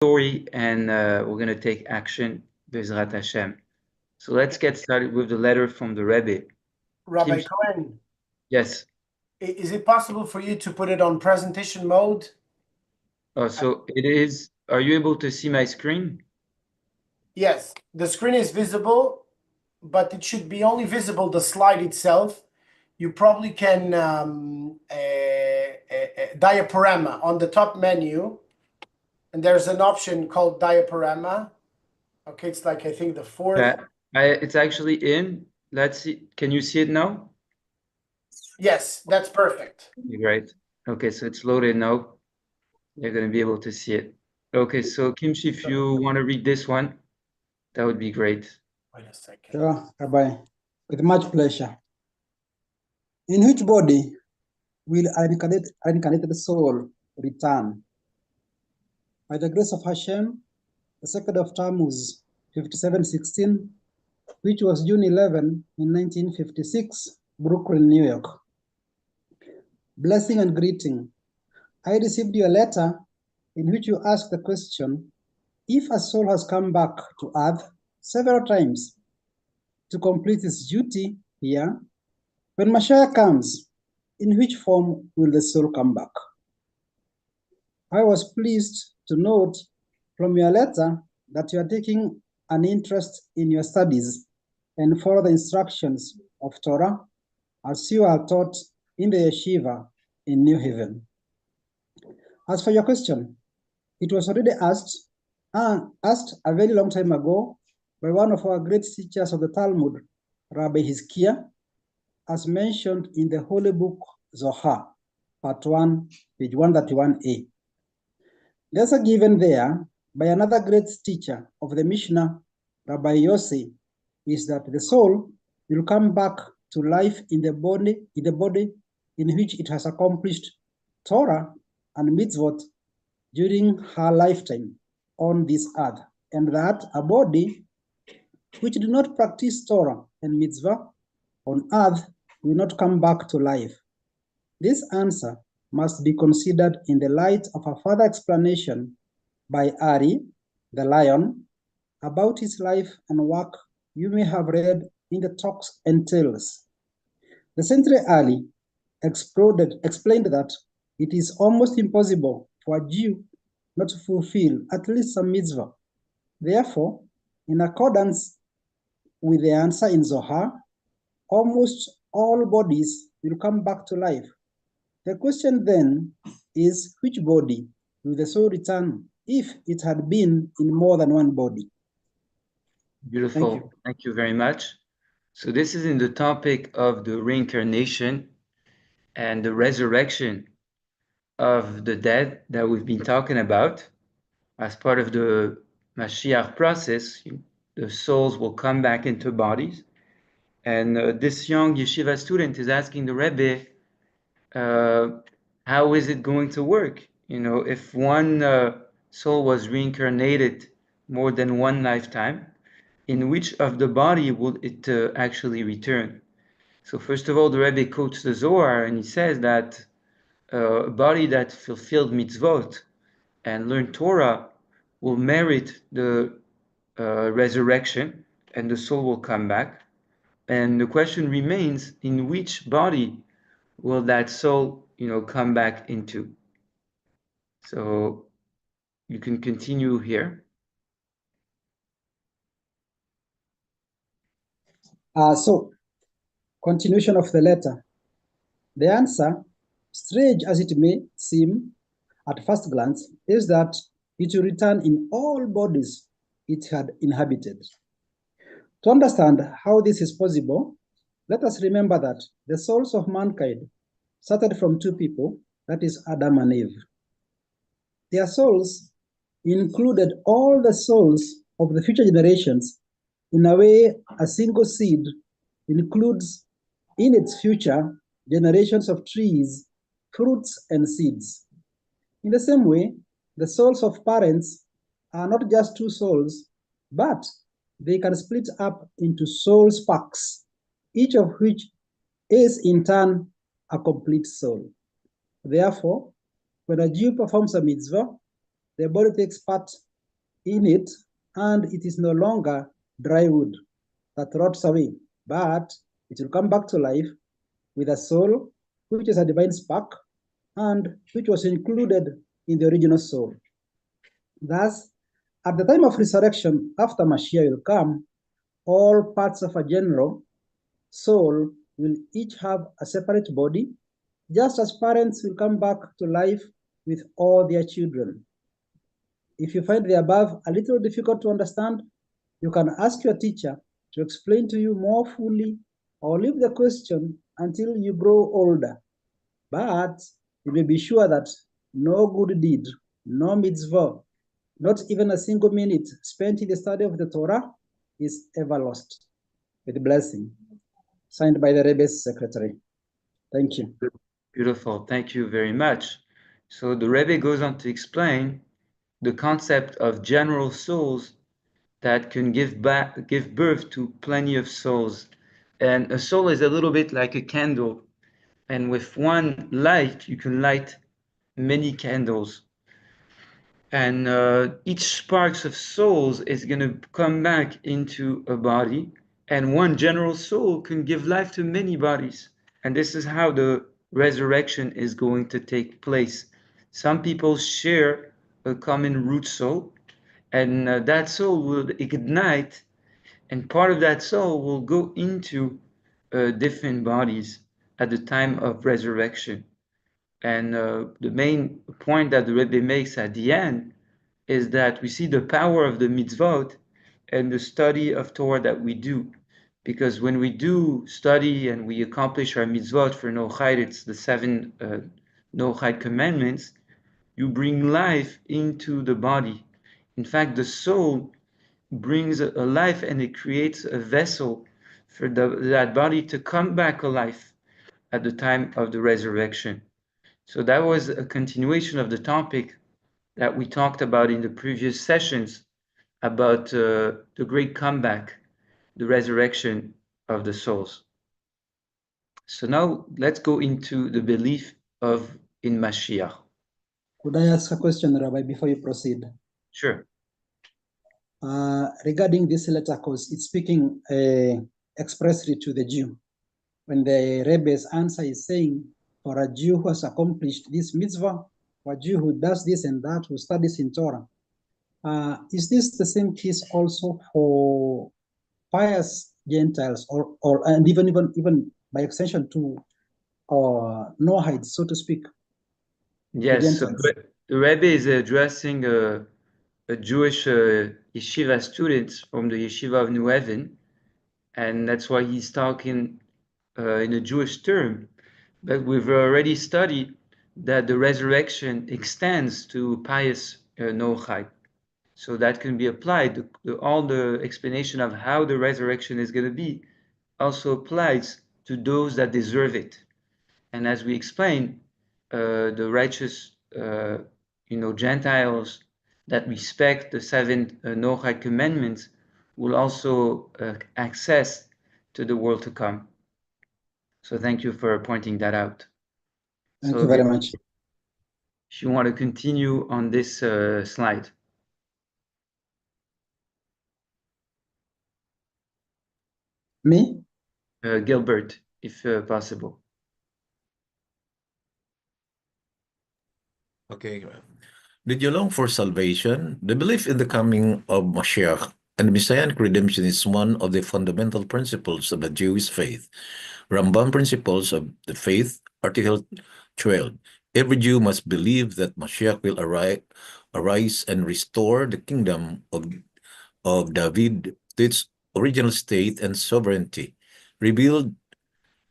story, and we're going to take action, Bezrat Hashem. So let's get started with the letter from the Rebbe. Rabbi Cohen, Yes. is it possible for you to put it on presentation mode? So it is. Are you able to see my screen? Yes, the screen is visible, but it should be only visible the slide itself. You probably can diaporama on the top menu, and there's an option called diaporama. Okay, it's like I think the fourth. Yeah, it's actually in. Let's see. Can you see it now? Yes, that's perfect. Great. Okay, so it's loaded now. You're going to be able to see it. Okay, so Kimchi, if you want to read this one, that would be great. Wait a second. Sure, Rabbi, with much pleasure. In which body will reincarnated soul return? By the grace of Hashem, the second of Tammuz 5716, which was June 11 in 1956, Brooklyn, New York. Blessing and greeting. I received your letter in which you asked the question, if a soul has come back to earth several times to complete its duty here, when Mashiach comes, in which form will the soul come back? I was pleased to note from your letter that you are taking an interest in your studies and follow the instructions of Torah as you are taught in the yeshiva in New Haven. As for your question, it was already asked a very long time ago by one of our great teachers of the Talmud, Rabbi Hizkiah, as mentioned in the Holy Book Zohar, Part 1, page 131a. The answer given there by another great teacher of the Mishnah, Rabbi Yossi, is that the soul will come back to life in the body in which it has accomplished Torah and mitzvot during her lifetime on this earth, and that a body which did not practice Torah and mitzvah on earth will not come back to life. This answer must be considered in the light of a further explanation by Ari, the lion, about his life and work you may have read in the Talks and Tales. The century Ari explained that it is almost impossible for a Jew not to fulfill at least some mitzvah. Therefore, in accordance with the answer in Zohar, almost all bodies will come back to life. The question then is, which body will the soul return if it had been in more than one body? Beautiful. Thank you very much. So this is in the topic of the reincarnation and the resurrection of the dead that we've been talking about. As part of the Mashiach process, the souls will come back into bodies. And this young yeshiva student is asking the Rebbe, how is it going to work? You know, if one soul was reincarnated more than one lifetime, in which of the body will it actually return? So first of all, the Rebbe quotes the Zohar, and he says that a body that fulfilled mitzvot and learned Torah will merit the resurrection, and the soul will come back. And the question remains, in which body will that soul, come back into? So you can continue here. So, continuation of the letter. The answer, strange as it may seem at first glance, is that it will return in all bodies it had inhabited. To understand how this is possible, let us remember that the souls of mankind started from two people, that is Adam and Eve. Their souls included all the souls of the future generations. In a way, a single seed includes in its future generations of trees, fruits, and seeds. In the same way, the souls of parents are not just two souls, but they can split up into soul sparks, each of which is in turn a complete soul. Therefore, when a Jew performs a mitzvah, the body takes part in it, and it is no longer dry wood that rots away, but it will come back to life with a soul, which is a divine spark, and which was included in the original soul. Thus, at the time of resurrection, after Mashiach will come, all parts of a general soul will each have a separate body, just as parents will come back to life with all their children. If you find the above a little difficult to understand, you can ask your teacher to explain to you more fully, or leave the question until you grow older. But you may be sure that no good deed, no mitzvah, not even a single minute spent in the study of the Torah is ever lost. With blessing. Signed by the Rebbe's secretary. Thank you. Beautiful. Thank you very much. So the Rebbe goes on to explain the concept of general souls that can give birth to plenty of souls. And a soul is a little bit like a candle. And with one light, you can light many candles. And each sparks of souls is going to come back into a body. And one general soul can give life to many bodies. And this is how the resurrection is going to take place. Some people share a common root soul, and that soul will ignite, and part of that soul will go into different bodies at the time of resurrection. And the main point that the Rebbe makes at the end is that we see the power of the mitzvot and the study of Torah that we do. Because when we do study and we accomplish our mitzvot for Nochait, it's the 7 Nochait commandments, you bring life into the body. In fact, the soul brings a life, and it creates a vessel for that body to come back alive at the time of the resurrection. So that was a continuation of the topic that we talked about in the previous sessions about the great comeback, the resurrection of the souls. So now let's go into the belief in Mashiach. Could I ask a question, Rabbi, before you proceed? Sure. Regarding this letter, because it's speaking expressly to the Jew. When the Rebbe's answer is saying, for a Jew who has accomplished this mitzvah, for a Jew who does this and that, who studies in Torah, is this the same case also for pious Gentiles, or and even by extension to Noahides, so to speak? Yes, so the Rebbe is addressing a Jewish yeshiva student from the yeshiva of New Haven, and that's why he's talking in a Jewish term. But we've already studied that the resurrection extends to pious Noachide. So that can be applied. All the explanation of how the resurrection is going to be also applies to those that deserve it. And as we explained, the righteous, Gentiles that respect the 7 Noachide commandments will also access to the world to come. So thank you for pointing that out. Thank you very much. If you want to continue on this slide. Me? Gilbert, if possible. Okay. Did you long for salvation? The belief in the coming of Mashiach and Messianic redemption is one of the fundamental principles of the Jewish faith. Rambam Principles of the Faith, Article 12. Every Jew must believe that Mashiach will arise and restore the kingdom of David to its original state and sovereignty, rebuild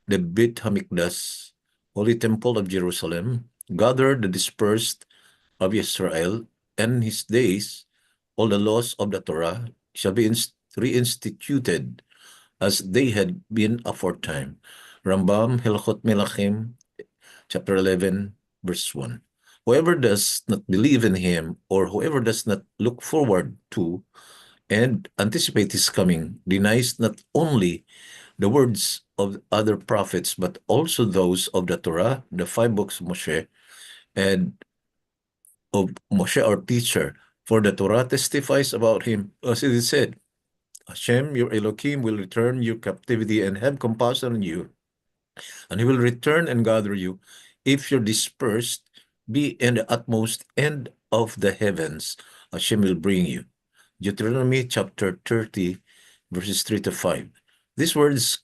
the Beit HaMikdash, Holy Temple of Jerusalem, gather the dispersed of Israel, and in his days all the laws of the Torah shall be reinstituted as they had been aforetime. Rambam, Hilchot Melachim, chapter 11, verse 1. Whoever does not believe in him, or whoever does not look forward to and anticipate his coming, denies not only the words of other prophets, but also those of the Torah, the 5 books of Moshe, and of Moshe, our teacher, For the Torah testifies about him, as it is said, Hashem, your Elohim, will return your captivity and have compassion on you, and he will return and gather you. If you're dispersed, be in the utmost end of the heavens, Hashem will bring you. Deuteronomy chapter 30, verses 3 to 5. These words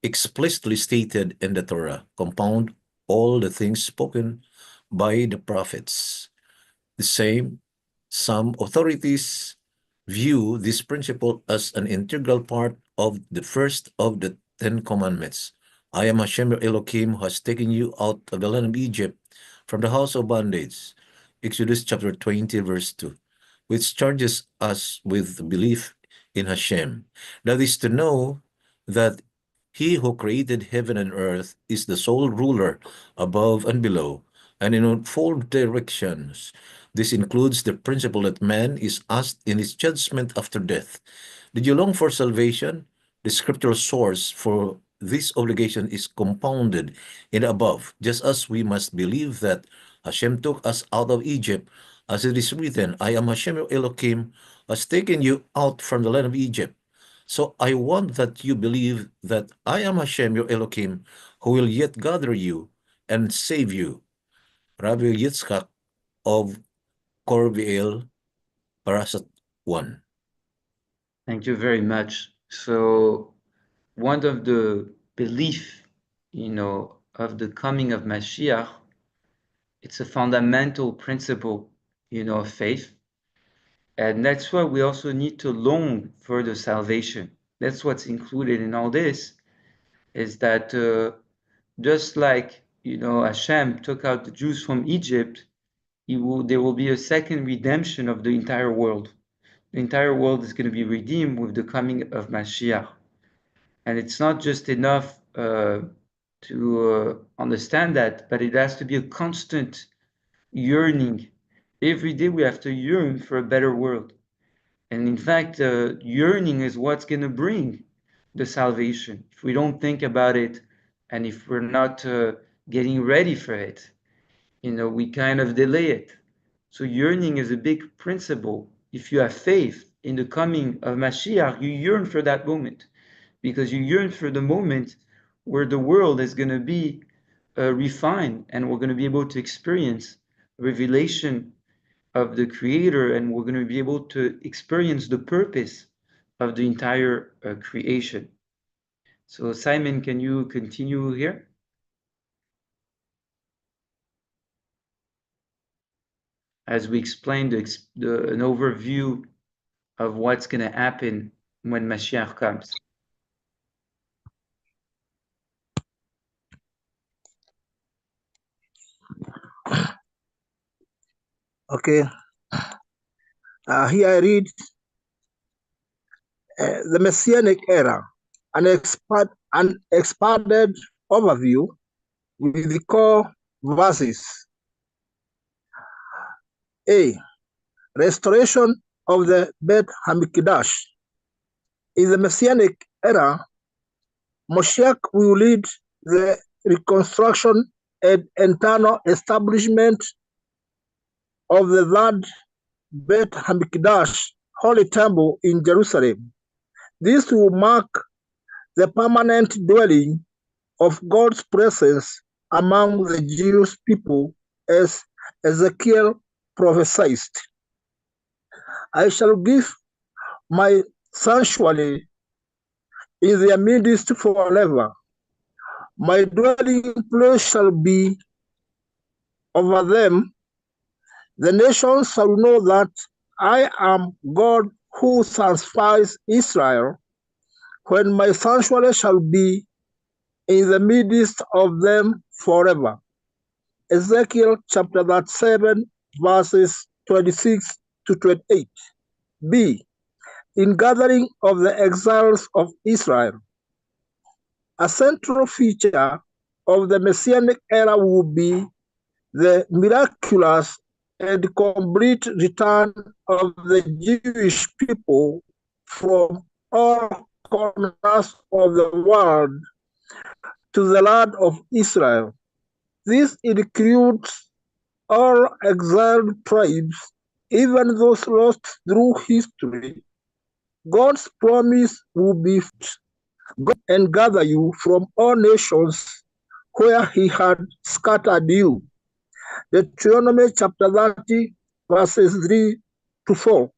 explicitly stated in the Torah compound all the things spoken by the prophets. The same, some authorities view this principle as an integral part of the first of the 10 Commandments. I am Hashem your Elohim who has taken you out of the land of Egypt from the house of bondage. Exodus chapter 20, verse 2, which charges us with belief in Hashem. That is to know that he who created heaven and earth is the sole ruler above and below, and in all directions. This includes the principle that man is asked in his judgment after death. Did you long for salvation? The scriptural source for this obligation is compounded in the above, just as we must believe that Hashem took us out of Egypt, as it is written, I am Hashem your Elohim, has taken you out from the land of Egypt. So I want that you believe that I am Hashem your Elohim, who will yet gather you and save you. Rabbi Yitzchak of Corviel, Parasat 1. Thank you very much. So one of the belief, of the coming of Mashiach, it's a fundamental principle, of faith. And that's why we also need to long for the salvation. That's what's included in all this, is that just like, Hashem took out the Jews from Egypt, there will be a second redemption of the entire world. The entire world is going to be redeemed with the coming of Mashiach. And it's not just enough to understand that, but it has to be a constant yearning. Every day we have to yearn for a better world. And in fact, yearning is what's going to bring the salvation. If we don't think about it, and if we're not getting ready for it, we kind of delay it. So yearning is a big principle. If you have faith in the coming of Mashiach, you yearn for that moment, because you yearn for the moment where the world is going to be refined, and we're going to be able to experience revelation of the Creator, and we're going to be able to experience the purpose of the entire creation. So Simon, can you continue here? As we explained an overview of what's going to happen when Mashiach comes. Okay. Here I read the Messianic era, an expanded overview with the core verses. A. Restoration of the Beit HaMikdash. In the Messianic era, Moshiach will lead the reconstruction and internal establishment of the third Beit HaMikdash, Holy Temple in Jerusalem. This will mark the permanent dwelling of God's presence among the Jewish people, as Ezekiel prophesied. I shall give my sanctuary in their midst forever. My dwelling place shall be over them. The nations shall know that I am God who sanctifies Israel, when my sanctuary shall be in the midst of them forever. Ezekiel chapter 37, verses 26 to 28. B. In gathering of the exiles of Israel. A central feature of the Messianic era will be the miraculous and complete return of the Jewish people from all corners of the world to the land of Israel. This includes all exiled tribes even those lost through history, God's promise will be and gather you from all nations where he had scattered you. Deuteronomy chapter 30, verses 3 to 4.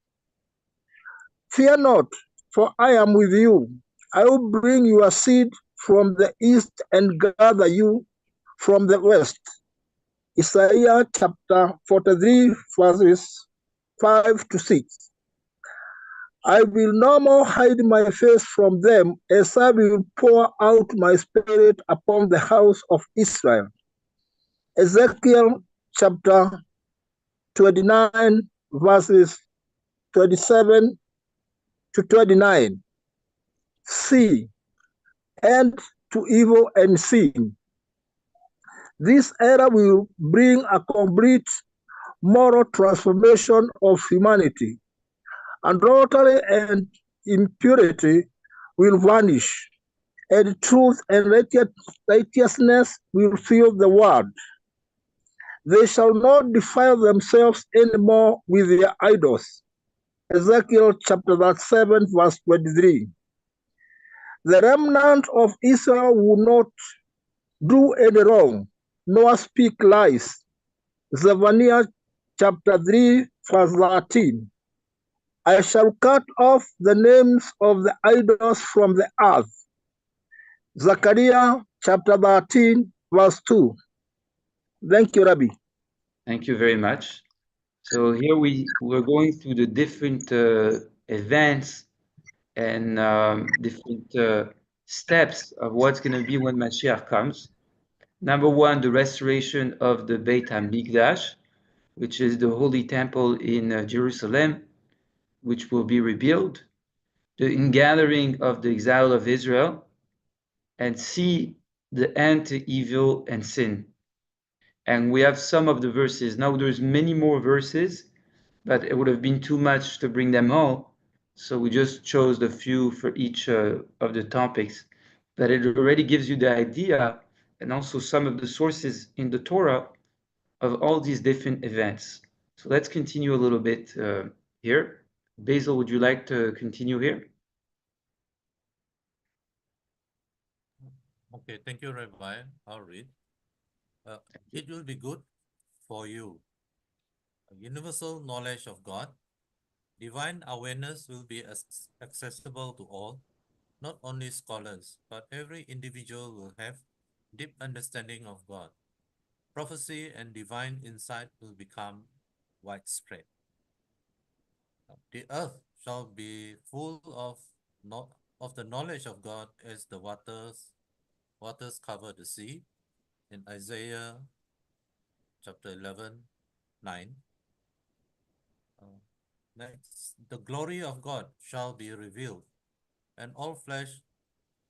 Fear not, for I am with you. I will bring your seed from the east and gather you from the west. Isaiah chapter 43, verses 5 to 6. I will no more hide my face from them, as I will pour out my spirit upon the house of Israel. Ezekiel chapter 29, verses 27 to 29. See, end to evil and sin. This era will bring a complete moral transformation of humanity. Adultery and impurity will vanish, and truth and righteousness will fill the world. They shall not defile themselves anymore with their idols. Ezekiel chapter 7, verse 23. The remnant of Israel will not do any wrong, nor speak lies. Zephaniah chapter 3, verse 13. I shall cut off the names of the idols from the earth. Zechariah chapter 13, verse 2. Thank you, Rabbi. Thank you very much. So here we're going through the different events and different steps of what's going to be when Mashiach comes. Number one, the restoration of the Beit HaMikdash, which is the holy temple in Jerusalem, which will be rebuilt. The ingathering of the exile of Israel, and C, the end to evil and sin. And we have some of the verses. Now there's many more verses, but it would have been too much to bring them all. So we just chose the few for each of the topics. But it already gives you the idea and also some of the sources in the Torah of all these different events. So let's continue a little bit here. Basil, would you like to continue here? Okay, thank you, Rabbi. I'll read. It will be good for you. A universal knowledge of God. Divine awareness will be accessible to all, not only scholars, but every individual will have deep understanding of God. Prophecy and divine insight will become widespread. The earth shall be full of the knowledge of God as the waters cover the sea. In Isaiah chapter 11, 9. Next, the glory of God shall be revealed, and all flesh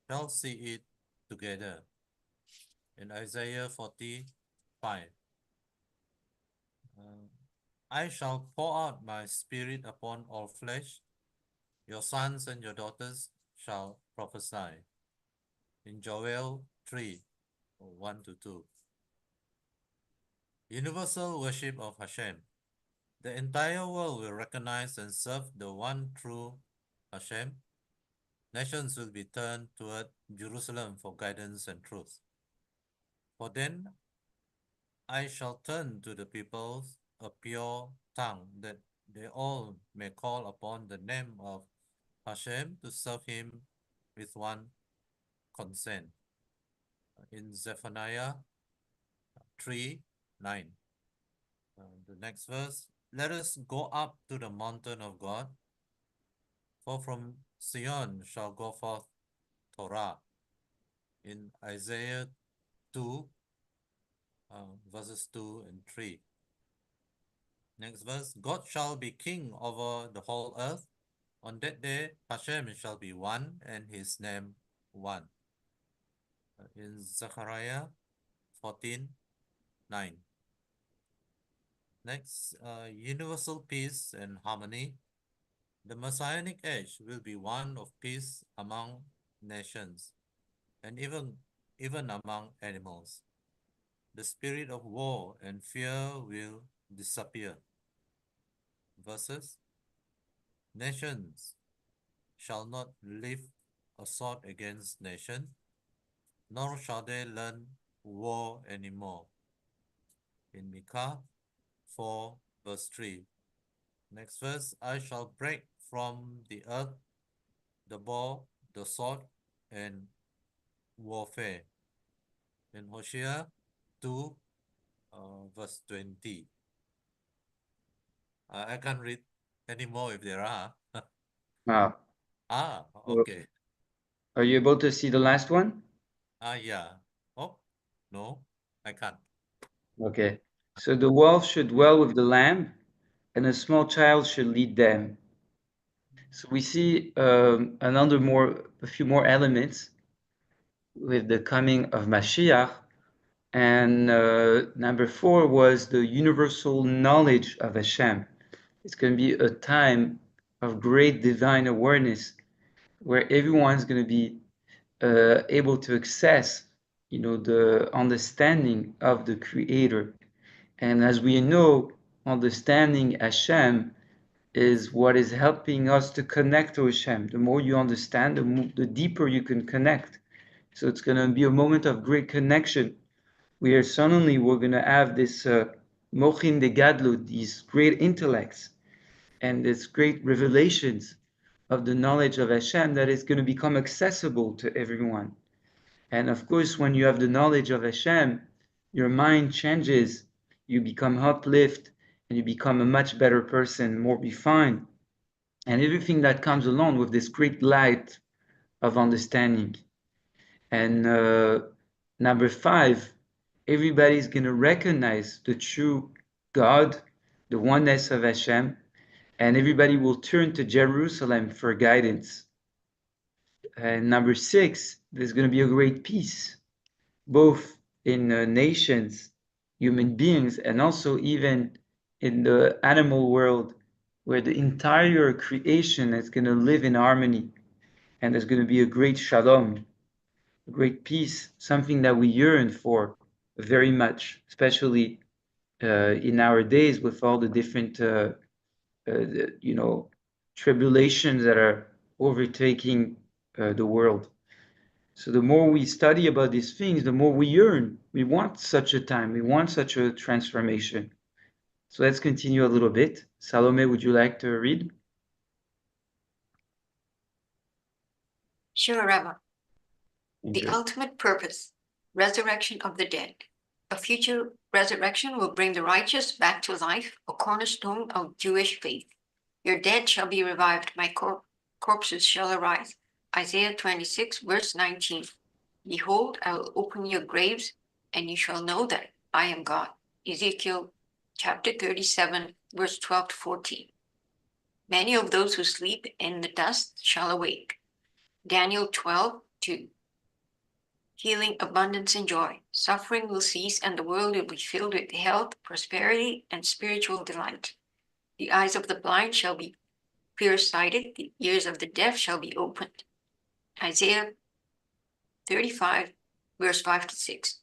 shall see it together. In Isaiah 45. I shall pour out my spirit upon all flesh. Your sons and your daughters shall prophesy. In Joel 3, 1 to 2. Universal worship of Hashem. The entire world will recognize and serve the one true Hashem. Nations will be turned toward Jerusalem for guidance and truth. For then I shall turn to the peoples a pure tongue, that they all may call upon the name of Hashem to serve him with one consent. In Zephaniah 3, 9. The next verse, let us go up to the mountain of God, for from Zion shall go forth Torah. In Isaiah 2, verses 2 and 3. Next verse, God shall be king over the whole earth. On that day, Hashem shall be one, and his name one. In Zechariah 14, 9. Next, universal peace and harmony. The Messianic age will be one of peace among nations, and even among animals. The spirit of war and fear will disappear. verses. Nations shall not lift a sword against nation, nor shall they learn war anymore. In Micah 4, verse 3. Next verse, I shall break from the earth the bow, the sword, and warfare. In Hosea 2, verse 20. I can't read anymore if there are. Wow. Okay. Are you able to see the last one? Yeah. Oh, no, I can't. Okay. So the wolf should dwell with the lamb, and a small child should lead them. So we see a few more elements with the coming of Mashiach. And number 4 was the universal knowledge of Hashem. It's going to be a time of great divine awareness where everyone's going to be able to access, the understanding of the Creator. And as we know, understanding Hashem is what is helping us to connect to Hashem. The more you understand, the deeper you can connect. So it's going to be a moment of great connection, where suddenly we're going to have this mochin de gadlut, these great intellects, and these great revelations of the knowledge of Hashem that is going to become accessible to everyone. And of course, when you have the knowledge of Hashem, your mind changes, you become uplift, and you become a much better person, more refined, and everything that comes along with this great light of understanding. And number 5, everybody's going to recognize the true God, the oneness of Hashem, and everybody will turn to Jerusalem for guidance. And number 6, there's going to be a great peace, both in nations, human beings, and also even in the animal world, where the entire creation is going to live in harmony, and there's going to be a great shalom, a great peace, something that we yearn for very much, especially in our days with all the different, tribulations that are overtaking the world. So the more we study about these things, the more we yearn. We want such a time. We want such a transformation. So let's continue a little bit. Salome, would you like to read? Sure, Rabbi. Thank The you. ultimate purpose, resurrection of the dead. A future resurrection will bring the righteous back to life, a cornerstone of Jewish faith. Your dead shall be revived, my corpses shall arise. Isaiah 26, verse 19. Behold, I will open your graves, and you shall know that I am God. Ezekiel chapter 37, verse 12 to 14. Many of those who sleep in the dust shall awake. Daniel 12, 2. Healing, abundance, and joy. Suffering will cease, and the world will be filled with health, prosperity, and spiritual delight. The eyes of the blind shall be clear-sighted, the ears of the deaf shall be opened. Isaiah 35, verse 5 to 6.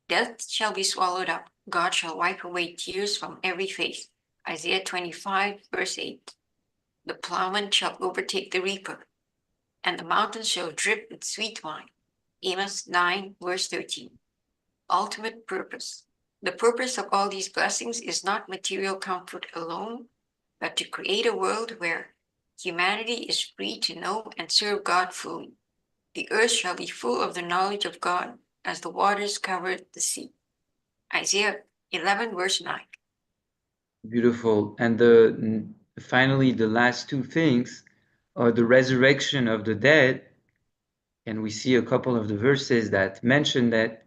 Death shall be swallowed up. God shall wipe away tears from every face. Isaiah 25, verse 8. The plowman shall overtake the reaper, and the mountains shall drip with sweet wine. Amos 9, verse 13. Ultimate purpose. The purpose of all these blessings is not material comfort alone, but to create a world where humanity is free to know and serve God fully. The earth shall be full of the knowledge of God as the waters cover the sea. Isaiah 11, verse 9. Beautiful. And finally, the last 2 things are the resurrection of the dead. And we see a couple of the verses that mention that.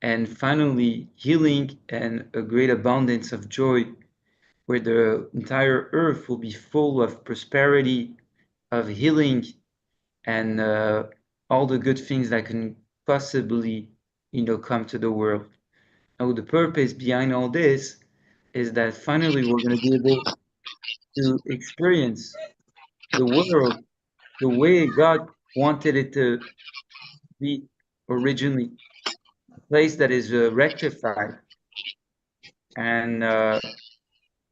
And finally, healing and a great abundance of joy, where the entire earth will be full of prosperity, of healing, and all the good things that can possibly, come to the world. Now, the purpose behind all this is that finally we're going to be able to experience the world the way God wanted it to be originally, a place that is rectified. And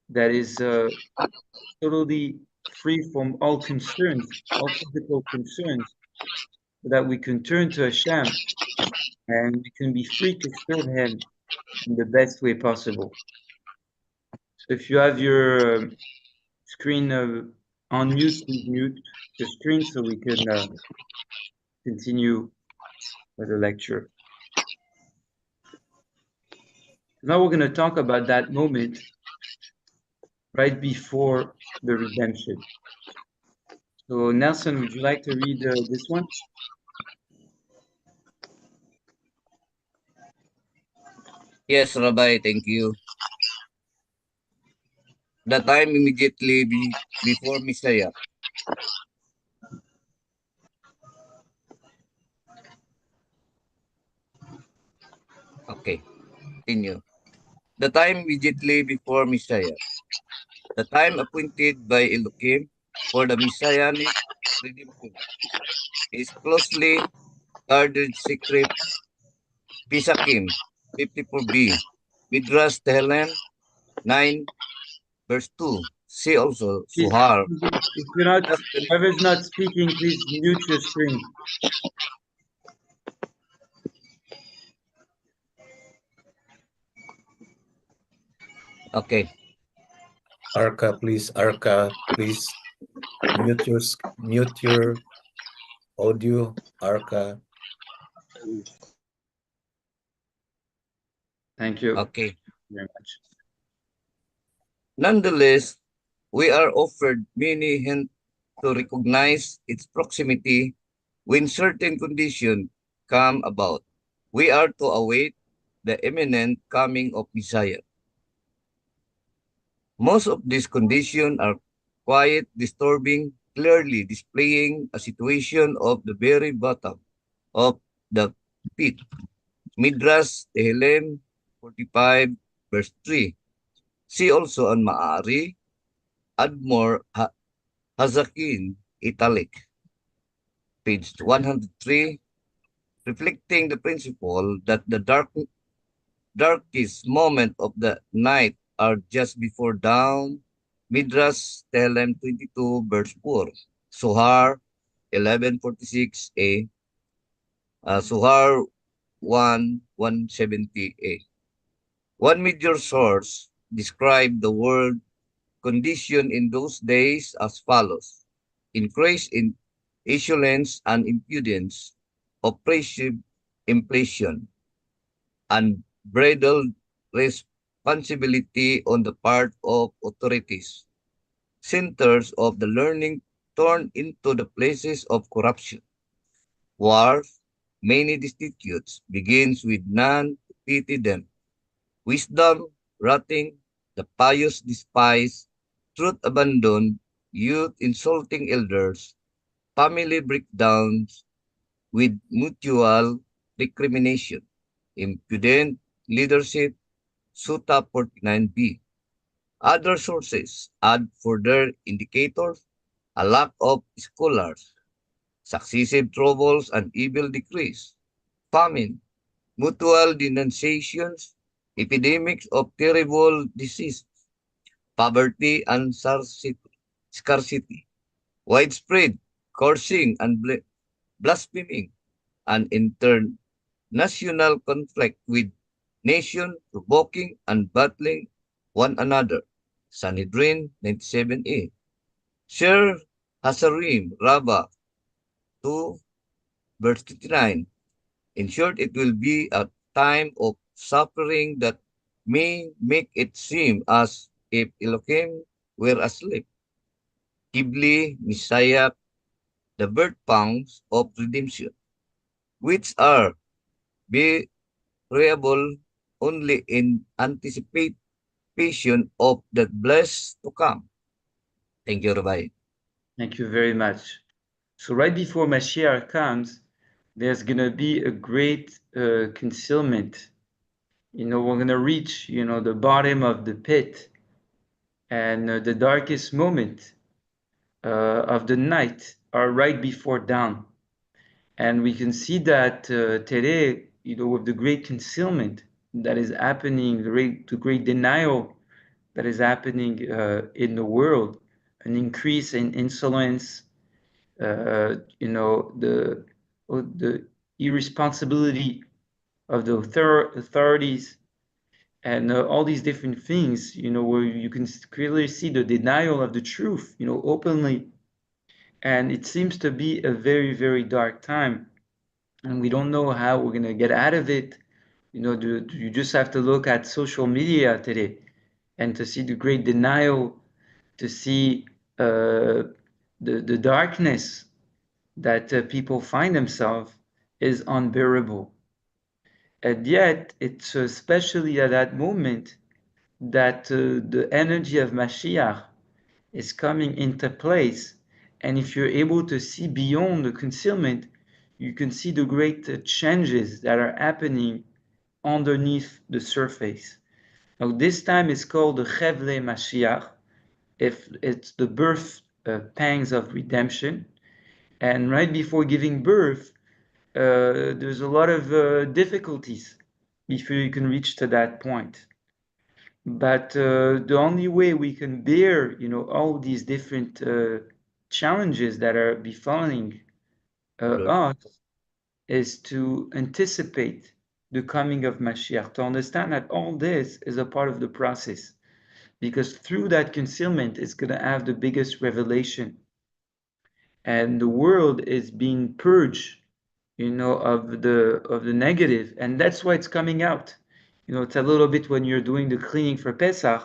that is totally free from all concerns, all physical concerns, so that we can turn to Hashem and we can be free to serve Him in the best way possible. So if you have your screen on mute, please mute the screen so we can continue with the lecture. Now we're going to talk about that moment right before the redemption. So Nelson, would you like to read this one? Yes, Rabbi, thank you. The time immediately before Messiah. Okay, continue. The time immediately before Messiah. The time appointed by Elohim for the Messianic redemption is closely guarded secret. Pisakim 54b. Midrash Tehillim 9 verse 2. See also Please, Suhar. if you're not, whoever's not speaking, please mute your screen. Okay. Arca, please mute your audio, Arca. Thank you. Okay. Very much. Nonetheless, we are offered many hints to recognize its proximity when certain conditions come about. We are to await the imminent coming of Messiah. Most of these conditions are quite disturbing, clearly displaying a situation of the very bottom of the pit. Midrash Tehillim 45 verse 3. See also on Ma'ari, Admor Hazakin, italic, page 103, reflecting the principle that the darkest moment of the night are just before dawn. Midrash Tehillim 22 verse 4. Suhar 1146a. Suhar 1 170a. One major source described the world condition in those days as follows: increase in insolence and impudence, oppressive inflation, unbridled responsibility on the part of authorities, centers of the learning turned into the places of corruption, wars, many destitutes, begins with none to pity them, wisdom rotting, the pious despise, truth abandoned, youth insulting elders, family breakdowns with mutual recrimination, impudent leadership, Sutta 49b. Other sources add further indicators, a lack of scholars, successive troubles and evil decrees, famine, mutual denunciations, epidemics of terrible disease, poverty and scarcity, widespread cursing and blaspheming, and international conflict with nation provoking and battling one another. Sanhedrin 97a. Sher Hasarim Rabbah 2 verse 59. In short, it will be a time of suffering that may make it seem as if Elohim were asleep. Kibli, Messiah, the birth pangs of redemption, which are bearable only in anticipation of the blessed to come. Thank you, Rabbi. Thank you very much. So right before Mashiach comes, there's going to be a great concealment. We're going to reach, the bottom of the pit and the darkest moment of the night are right before dawn. And we can see that today, with the great concealment that is happening, the great denial that is happening in the world, an increase in insolence, the irresponsibility of the authorities, and all these different things, where you can clearly see the denial of the truth, openly. And it seems to be a very, very dark time, and we don't know how we're going to get out of it. You just have to look at social media today and to see the great denial, to see the darkness that people find themselves is unbearable. And yet, it's especially at that moment that the energy of Mashiach is coming into place. And if you're able to see beyond the concealment, you can see the great changes that are happening underneath the surface. Now, this time is called the Chevle Mashiach. If it's the birth pangs of redemption. And right before giving birth, there's a lot of difficulties before you can reach to that point. But the only way we can bear, all these different challenges that are befalling us is to anticipate the coming of Mashiach, to understand that all this is a part of the process. Because through that concealment, it's going to have the biggest revelation. And the world is being purged, of the negative, and that's why it's coming out. It's a little bit when you're doing the cleaning for Pesach.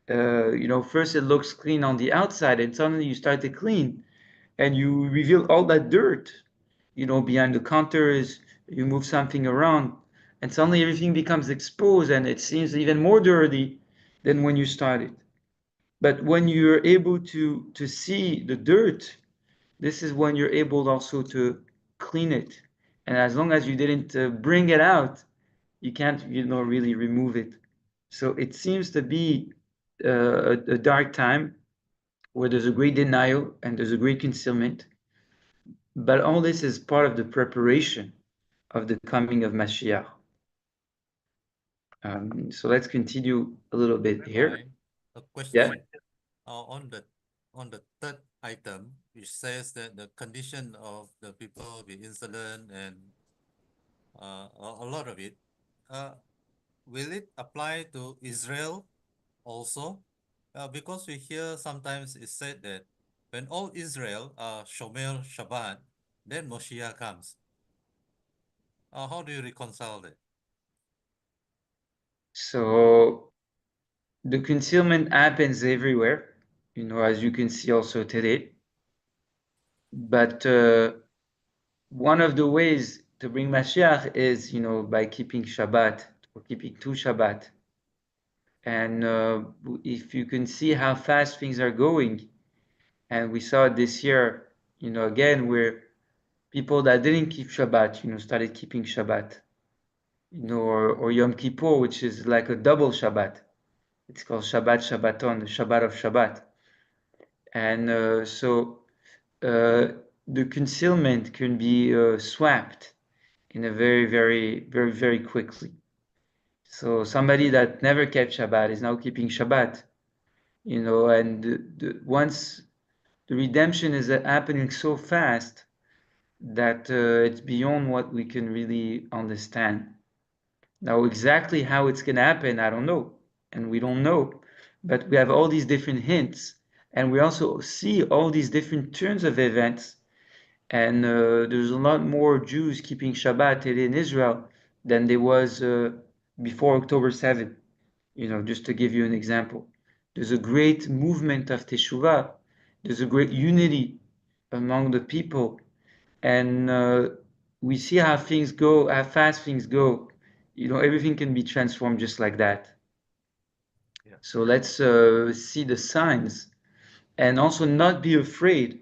First it looks clean on the outside, and suddenly you start to clean, and you reveal all that dirt, behind the counters. You move something around, and suddenly everything becomes exposed, and it seems even more dirty than when you started. But when you're able to see the dirt, this is when you're able also to clean it. And as long as you didn't bring it out, you can't, really remove it. So it seems to be a dark time where there's a great denial and there's a great concealment. But all this is part of the preparation of the coming of Mashiach. So let's continue a little bit here. Rabbi, a Yeah. question on the third item, which says that the condition of the people will be insolent and a lot of it. Will it apply to Israel also? Because we hear sometimes it's said that when all Israel are Shomer Shabbat, then Moshiach comes. How do you reconcile that? So the concealment happens everywhere, as you can see also today. But one of the ways to bring Mashiach is, by keeping Shabbat or keeping two Shabbat. And if you can see how fast things are going, and we saw it this year, again, where people that didn't keep Shabbat, started keeping Shabbat, or Yom Kippur, which is like a double Shabbat. It's called Shabbat Shabbaton, the Shabbat of Shabbat. And so the concealment can be swapped in a very, very, very, very quickly. So somebody that never kept Shabbat is now keeping Shabbat, and once the redemption is happening so fast that it's beyond what we can really understand. Now, exactly how it's going to happen, I don't know, and we don't know, but we have all these different hints, and we also see all these different turns of events. And there's a lot more Jews keeping Shabbat in Israel than there was before October 7th, just to give you an example. There's a great movement of Teshuvah. There's a great unity among the people. And we see how things go, how fast things go. Everything can be transformed just like that. Yeah. So let's see the signs and also not be afraid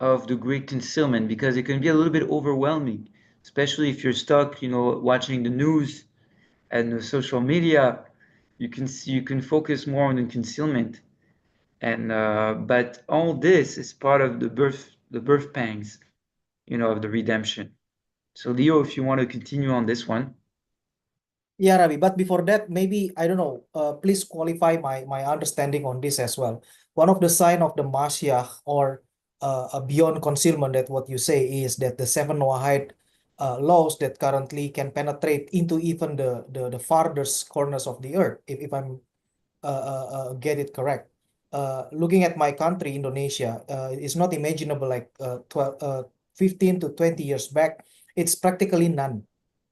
of the great concealment, because it can be a little bit overwhelming, especially if you're stuck, watching the news and the social media. You can focus more on the concealment, and but all this is part of the birth pangs, of the redemption. So Leo, if you want to continue on this one. Yeah, Ravi, but before that, maybe, I don't know, please qualify my understanding on this as well. One of the sign of the Mashiach or beyond concealment that what you say is that the seven Noahide laws that currently can penetrate into even the farthest corners of the earth, if I'm get it correct. Looking at my country, Indonesia, it's not imaginable like 15 to 20 years back. It's practically none.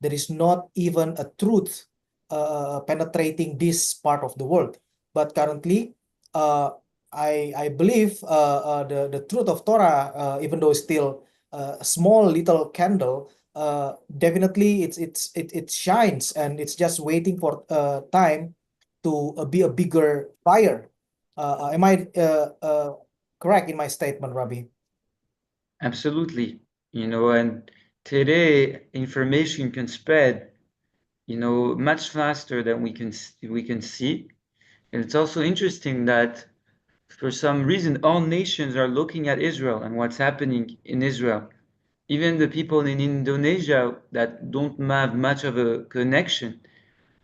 There is not even a truth penetrating this part of the world. But currently, uh, I believe the truth of Torah, even though it's still a small little candle, definitely it shines, and it's just waiting for time to be a bigger fire. Am I correct in my statement, Rabbi? Absolutely. And today information can spread, much faster than we can see. And it's also interesting that for some reason all nations are looking at Israel and what's happening in Israel. Even the people in Indonesia that don't have much of a connection,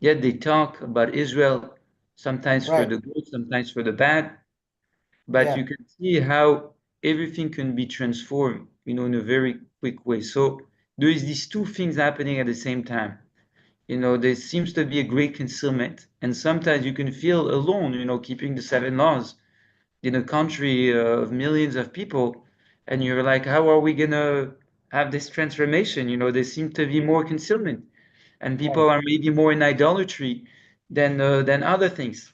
yet they talk about Israel, sometimes for Right. the good, sometimes for the bad. But Yeah. you can see how everything can be transformed, in a very quick way. So there is these two things happening at the same time. There seems to be a great concealment, and sometimes you can feel alone, keeping the seven laws in a country of millions of people, and you're like, how are we gonna have this transformation? There seems to be more concealment, and Right. people are maybe more in idolatry than other things.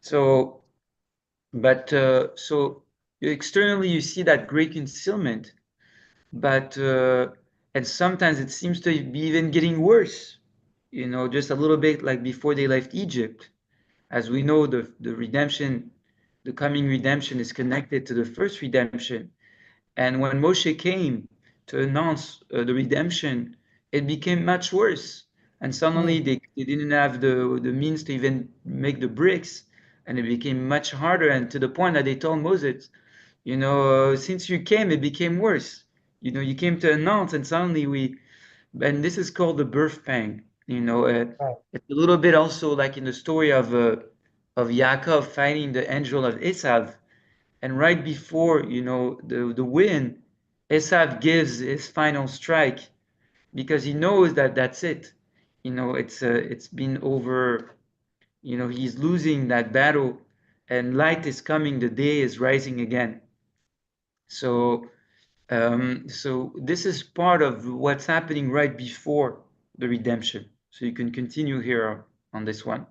So, so externally you see that great concealment, but and sometimes it seems to be even getting worse. Just a little bit like before they left Egypt. As we know, the redemption, the coming redemption is connected to the first redemption. And when Moshe came to announce the redemption, it became much worse. And suddenly they didn't have the means to even make the bricks. And it became much harder. And to the point that they told Moses, since you came, it became worse. You came to announce, and suddenly and this is called the birth pang. Right. It's a little bit also like in the story of Yaakov fighting the angel of Esav, and right before the win, Esav gives his final strike because he knows that that's it. It's been over. He's losing that battle, and light is coming. The day is rising again. So this is part of what's happening right before the redemption. So you can continue here on this one.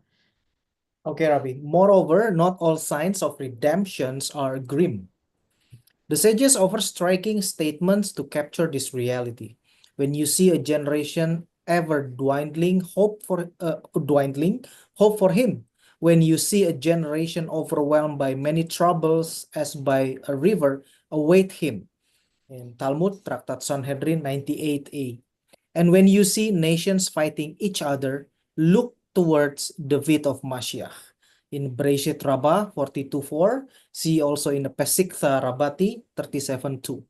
Okay, Rabbi. Moreover, not all signs of redemptions are grim. The sages offer striking statements to capture this reality. When you see a generation ever dwindling, hope for him. When you see a generation overwhelmed by many troubles as by a river, await him. In Talmud, Traktat Sanhedrin 98a. And when you see nations fighting each other, look towards the feet of Mashiach. In Bereshit Rabbah 42:4, see also in the Pesikha Rabbati 37:2.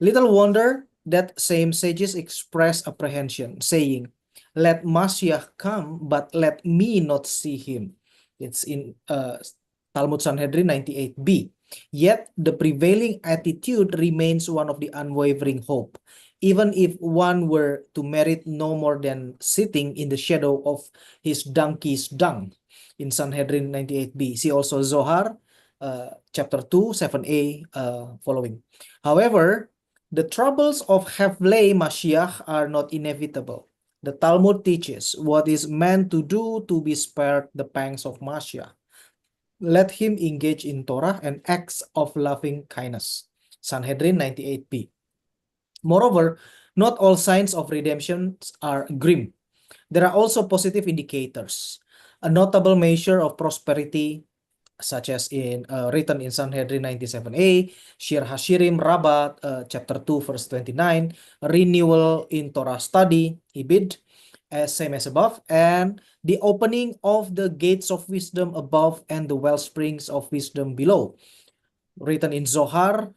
Little wonder that same sages express apprehension, saying, "Let Mashiach come, but let me not see him." It's in Talmud Sanhedrin 98b. Yet the prevailing attitude remains one of the unwavering hope, even if one were to merit no more than sitting in the shadow of his donkey's dung. In Sanhedrin 98b. See also Zohar, chapter 2, 7a, following. However, the troubles of Havlei Mashiach are not inevitable. The Talmud teaches what is meant to do to be spared the pangs of Mashiach. Let him engage in Torah and acts of loving kindness. Sanhedrin 98b. Moreover, not all signs of redemption are grim. There are also positive indicators. A notable measure of prosperity, such as written in Sanhedrin 97a, Shir Hashirim Rabbah, chapter 2, verse 29, renewal in Torah study, Ibid, same as above, and the opening of the gates of wisdom above and the well springs of wisdom below, written in Zohar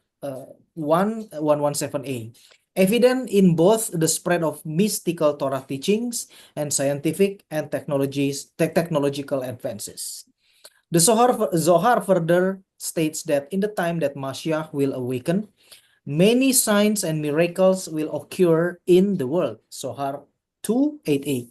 1:117a. evident in both the spread of mystical Torah teachings and scientific and technological advances. The Zohar further states that in the time that Mashiach will awaken, many signs and miracles will occur in the world. Zohar 2:8a.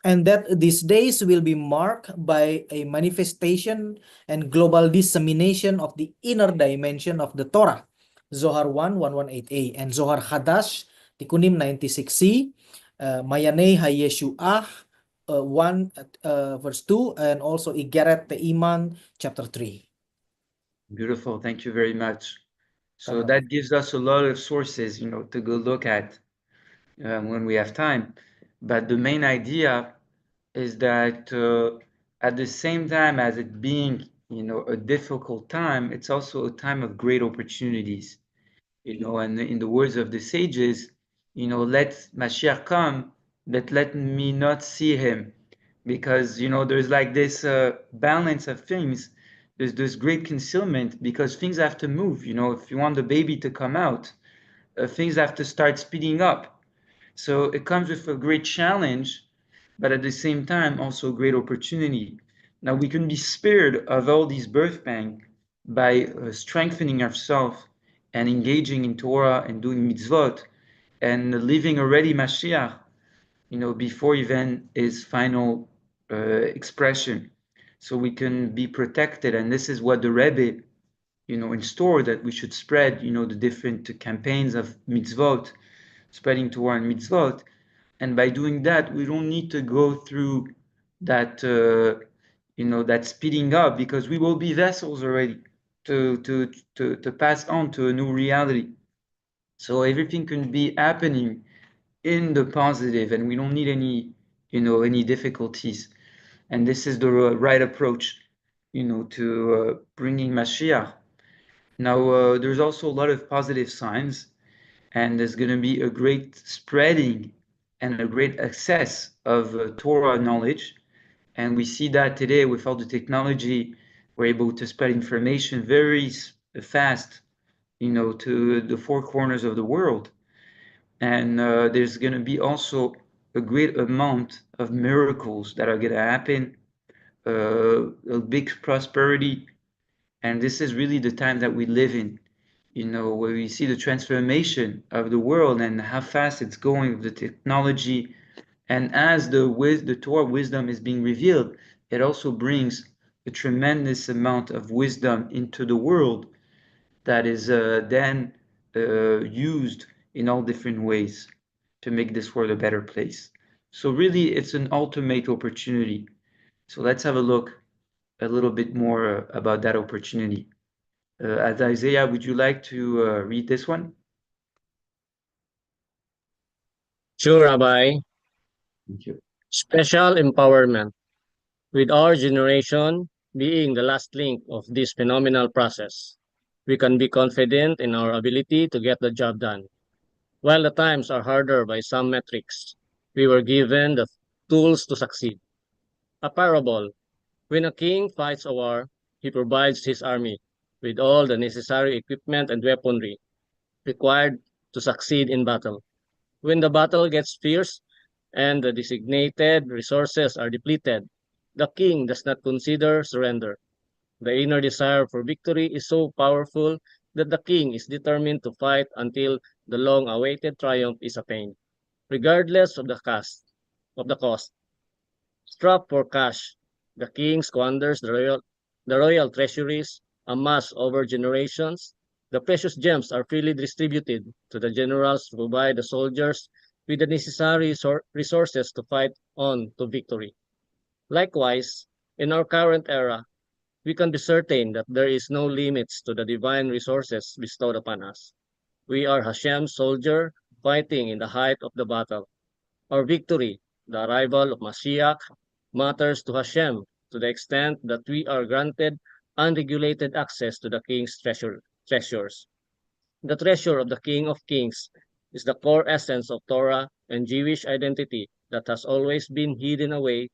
And that these days will be marked by a manifestation and global dissemination of the inner dimension of the Torah. Zohar 1:118a and Zohar Hadash Tikunim 96c, Mayanei HaYeshuah 1 verse 2, and also Igeret Te'iman chapter 3. Beautiful. Thank you very much. So Sama. that gives us a lot of sources, to go look at when we have time. But the main idea is that at the same time as it being, a difficult time, it's also a time of great opportunities. And in the words of the sages, let Mashiach come, but let me not see him. Because, there's like this balance of things. There's this great concealment because things have to move. If you want the baby to come out, things have to start speeding up. So it comes with a great challenge, but at the same time, also a great opportunity. Now we can be spared of all these birth pangs by strengthening ourselves and engaging in Torah and doing mitzvot and living already Mashiach, before even his final expression. So we can be protected. And this is what the Rebbe, instaured, that we should spread, the different campaigns of mitzvot, spreading Torah and mitzvot. And by doing that, we don't need to go through that, that speeding up, because we will be vessels already to pass on to a new reality. So everything can be happening in the positive, and we don't need any difficulties. And this is the right approach, to bringing Mashiach. Now, there's also a lot of positive signs, and there's going to be a great spreading and a great access of Torah knowledge. And we see that today with all the technology, we're able to spread information very fast, to the four corners of the world. And there's going to be also a great amount of miracles that are going to happen, a big prosperity. And this is really the time that we live in, where we see the transformation of the world and how fast it's going with the technology. And as the Torah wisdom is being revealed, it also brings a tremendous amount of wisdom into the world that is then used in all different ways to make this world a better place. So really, it's an ultimate opportunity. So let's have a look a little bit more about that opportunity. Isaiah, would you like to read this one? Sure, Rabbi. Thank you. Special empowerment. With our generation being the last link of this phenomenal process, we can be confident in our ability to get the job done. While the times are harder by some metrics, we were given the tools to succeed. A parable: when a king fights a war, he provides his army with all the necessary equipment and weaponry required to succeed in battle. When the battle gets fierce and the designated resources are depleted, the king does not consider surrender. The inner desire for victory is so powerful that the king is determined to fight until the long-awaited triumph is attained, regardless of the cost. Strapped for cash, the king squanders the royal treasuries amassed over generations. The precious gems are freely distributed to the generals to provide the soldiers with the necessary resources to fight on to victory. Likewise, in our current era, we can be certain that there is no limits to the divine resources bestowed upon us. We are Hashem's soldier fighting in the height of the battle. Our victory, the arrival of Mashiach, matters to Hashem to the extent that we are granted unregulated access to the king's treasures. The treasure of the King of Kings is the core essence of Torah and Jewish identity that has always been hidden away,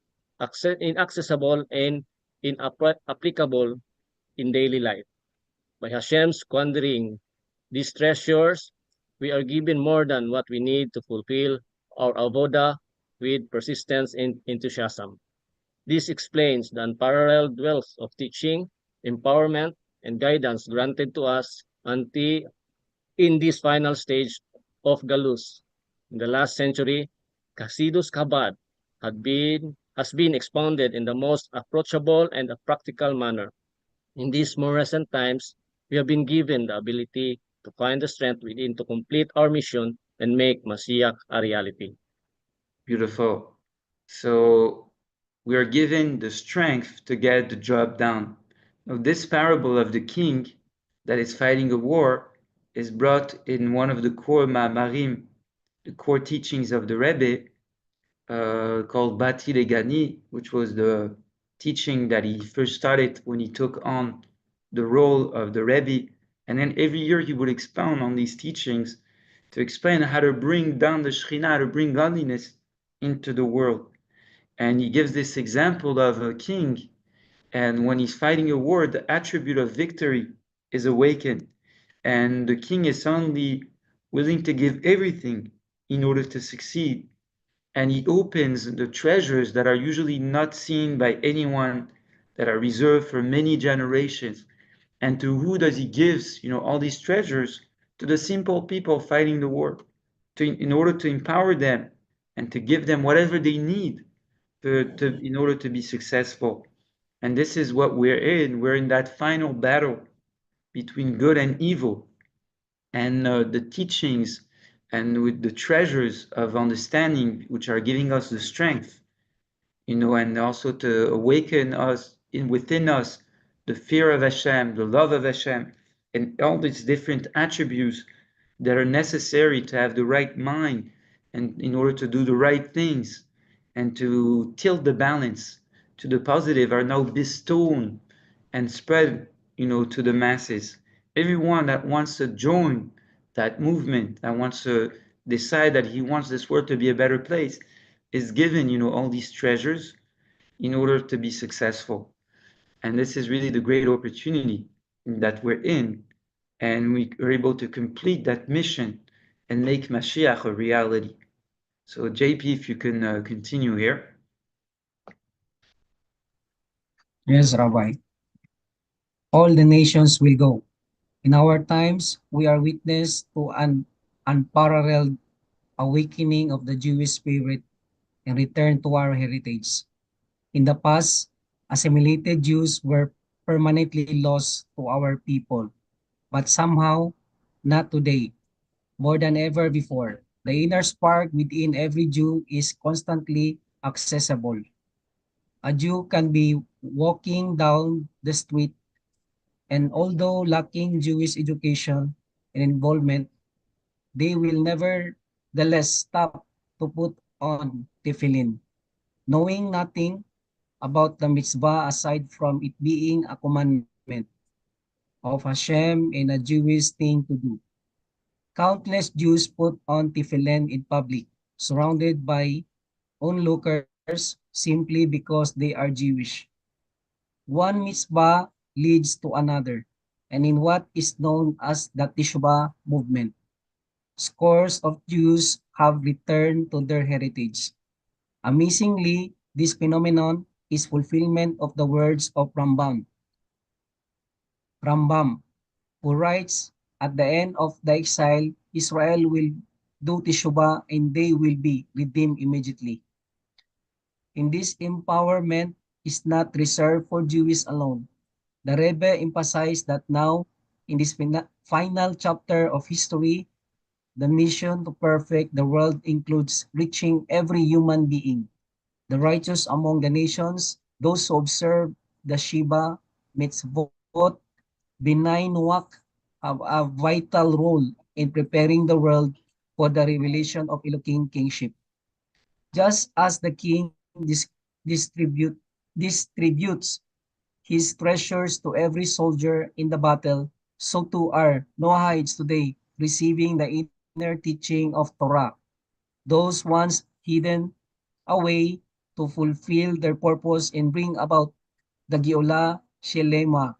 inaccessible, and inapplicable in daily life. By Hashem squandering these treasures, We are given more than what we need to fulfill our avoda with persistence and enthusiasm. This explains the unparalleled wealth of teaching, empowerment, and guidance granted to us until in this final stage of Galus. In the last century, Kasidus Kabad has been expounded in the most approachable and practical manner. In these more recent times, we have been given the ability to find the strength within to complete our mission and make Mashiach a reality. Beautiful. So we are given the strength to get the job done. Now, this parable of the king that is fighting a war is brought in one of the core ma'amarim, the core teachings of the Rebbe, called Bati Legani, which was the teaching that he first started when he took on the role of the Rebbe. And then every year he would expound on these teachings to explain how to bring down the Shekhinah, how to bring godliness into the world. And he gives this example of a king, and when he's fighting a war, the attribute of victory is awakened. And the king is suddenly willing to give everything in order to succeed. And he opens the treasures that are usually not seen by anyone, that are reserved for many generations. And to who does he gives, all these treasures? To the simple people fighting the war, in order to empower them and to give them whatever they need in order to be successful. And this is what we're in. We're in that final battle between good and evil. And the teachings and with the treasures of understanding, which are giving us the strength, and also to awaken us within us the fear of Hashem, the love of Hashem, and all these different attributes that are necessary to have the right mind and in order to do the right things and to tilt the balance to the positive are now bestowed and spread, to the masses. Everyone that wants to join that movement, that wants to decide that he wants this world to be a better place, is given, all these treasures in order to be successful. And this is really the great opportunity that we're in. And we are able to complete that mission and make Mashiach a reality. So, JP, if you can continue here. Yes, Rabbi. All the nations will go. In our times, we are witness to an unparalleled awakening of the Jewish spirit and return to our heritage. In the past, assimilated Jews were permanently lost to our people, but somehow, not today. More than ever before, the inner spark within every Jew is constantly accessible. A Jew can be walking down the street, and although lacking Jewish education and involvement, they will nevertheless stop to put on tefillin, knowing nothing about the mitzvah aside from it being a commandment of Hashem and a Jewish thing to do. Countless Jews put on tefillin in public, surrounded by onlookers simply because they are Jewish. One mitzvah leads to another, and in what is known as the Tishba movement, scores of Jews have returned to their heritage. Amazingly, this phenomenon is fulfillment of the words of Rambam, who writes, at the end of the exile, Israel will do teshuvah and they will be redeemed immediately. In this empowerment is not reserved for Jews alone. The Rebbe emphasized that now, in this final chapter of history, the mission to perfect the world includes reaching every human being, the righteous among the nations, those who observe the Shiva mitzvot, benign work, have a vital role in preparing the world for the revelation of Elohim kingship. Just as the king distributes his treasures to every soldier in the battle, so too are Noahides today receiving the inner teaching of Torah, those once hidden away to fulfill their purpose and bring about the Geulah Shelema.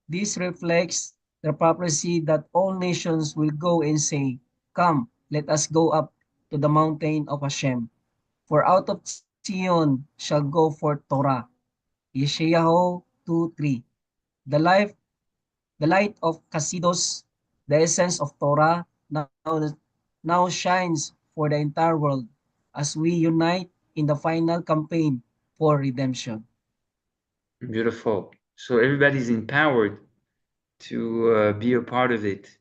This reflects the prophecy that all nations will go and say, "Come, let us go up to the mountain of Hashem. For out of Zion shall go forth Torah." Yeshayahu 2:3. The life, the light of Chasidos, the essence of Torah, now shines for the entire world as we unite in the final campaign for redemption. Beautiful. So everybody's empowered to be a part of it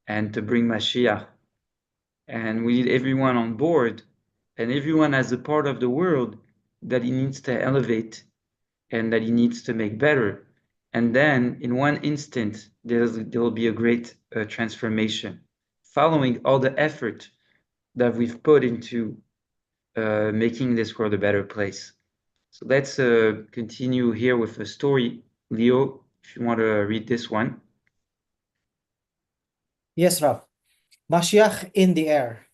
and to bring Mashiach. And we need everyone on board, and everyone as a part of the world that he needs to elevate and that he needs to make better. And then in one instant, there will be a great transformation following all the effort that we've put into making this world a better place. So let's continue here with a story. Leo, if you want to read this one. Yes, Raf. Mashiach in the air.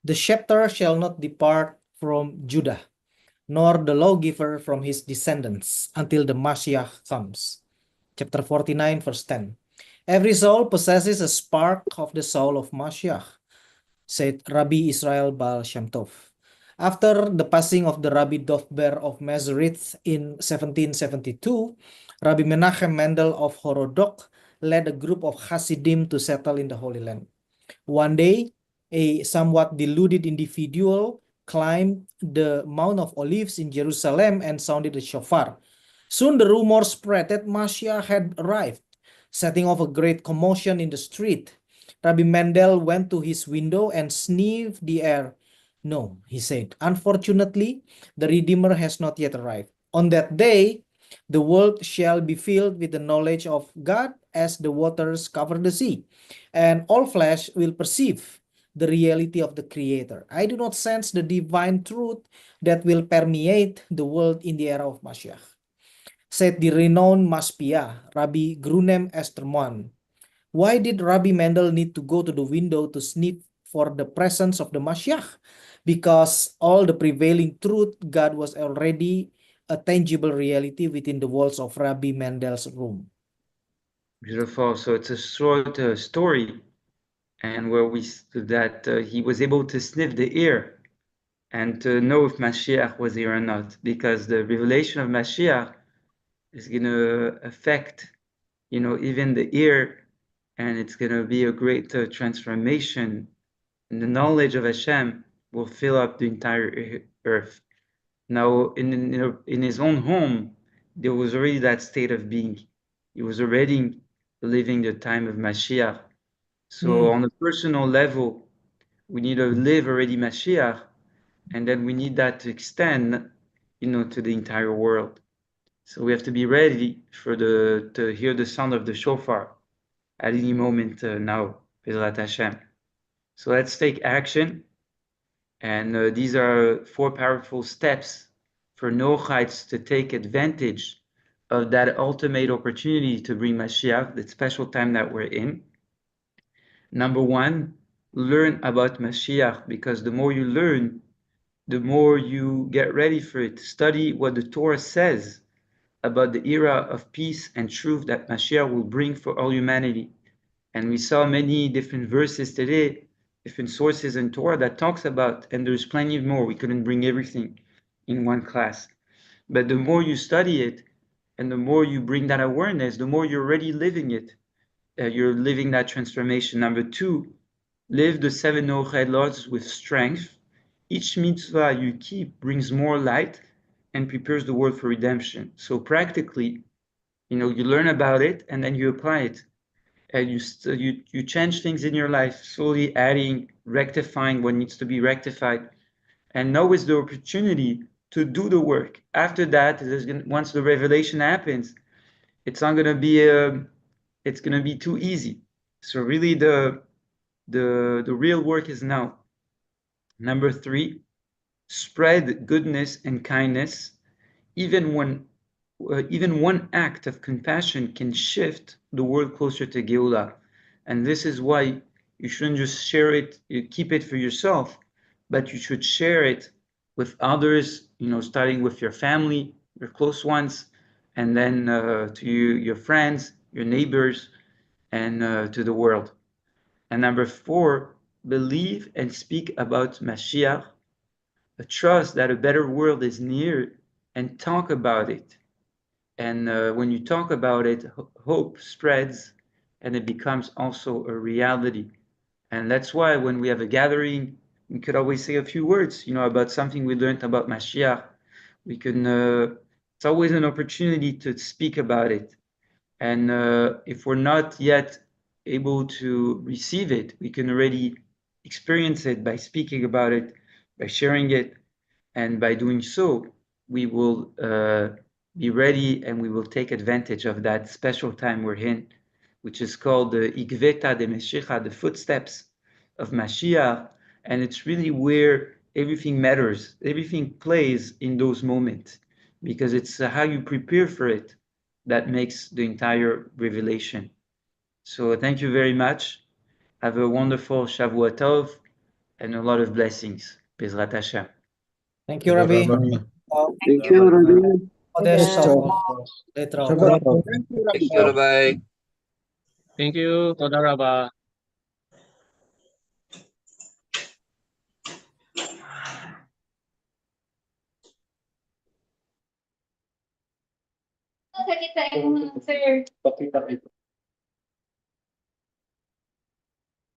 The scepter shall not depart from Judah, nor the lawgiver from his descendants, until the Mashiach comes. Chapter 49, verse 10. Every soul possesses a spark of the soul of Mashiach, said Rabbi Israel Baal Shem Tov. After the passing of the Rabbi Dovber of Masoret in 1772, Rabbi Menachem Mendel of Horodok led a group of Hasidim to settle in the Holy Land. One day, a somewhat deluded individual climbed the Mount of Olives in Jerusalem and sounded the shofar. Soon the rumor spread that Mashiach had arrived, setting off a great commotion in the street. Rabbi Mendel went to his window and sniffed the air. No, he said, unfortunately, the Redeemer has not yet arrived. On that day, the world shall be filled with the knowledge of God as the waters cover the sea, and all flesh will perceive the reality of the Creator. I do not sense the divine truth that will permeate the world in the era of Mashiach, said the renowned Maspia, Rabbi Grunem Esterman. Why did Rabbi Mendel need to go to the window to sniff for the presence of the Mashiach? Because all the prevailing truth, God was already a tangible reality within the walls of Rabbi Mendel's room. Beautiful. So it's a short story, and where he was able to sniff the air and to know if Mashiach was here or not, because the revelation of Mashiach is going to affect, even the air, and it's going to be a great transformation, and the knowledge of Hashem will fill up the entire earth. Now, in his own home, there was already that state of being. He was already living the time of Mashiach. So on a personal level, we need to live already Mashiach, and then we need that to extend, to the entire world. So we have to be ready to hear the sound of the shofar at any moment now, Bezrat Hashem. So let's take action. And these are 4 powerful steps for Noachites to take advantage of that ultimate opportunity to bring Mashiach, the special time that we're in. Number 1, learn about Mashiach, because the more you learn, the more you get ready for it. Study what the Torah says about the era of peace and truth that Mashiach will bring for all humanity. And we saw many different verses today, different sources in Torah that talks about, and there's plenty more. We couldn't bring everything in one class. But the more you study it, and the more you bring that awareness, the more you're already living it. You're living that transformation. Number 2, live the 7 Noachide laws with strength. Each mitzvah you keep brings more light and prepares the world for redemption. So practically, you learn about it and then you apply it. And you change things in your life, slowly adding, rectifying what needs to be rectified. And now is the opportunity to do the work. After that, once the revelation happens, it's not going to be it's going to be too easy. So really, the real work is now. Number 3, spread goodness and kindness. Even one act of compassion can shift the world closer to Geulah. And this is why you shouldn't just share it, keep it for yourself, but you should share it with others, starting with your family, your close ones, and then to your friends, your neighbors. and to the world. And number 4, believe and speak about Mashiach, trust that a better world is near, and talk about it. And when you talk about it, hope spreads and it becomes also a reality. And that's why when we have a gathering, we could always say a few words, about something we learned about Mashiach. We can, it's always an opportunity to speak about it. And if we're not yet able to receive it, we can already experience it by speaking about it, by sharing it, and by doing so, we will be ready and we will take advantage of that special time we're in, which is called the Igveta de Meshicha, the footsteps of Mashiach. And it's really where everything matters, everything plays in those moments, because it's how you prepare for it that makes the entire revelation. So thank you very much. Have a wonderful Shavua Tov and a lot of blessings. Bezrat Hashem. Thank you, Rabbi. Thank you, Rabbi. Kodesh Yes, Tov later on. Shabbat Tov. Thank you, Rabbi. Thank you, Rabbi. Thank you, Toda Rabba. Sakit tayo, sir.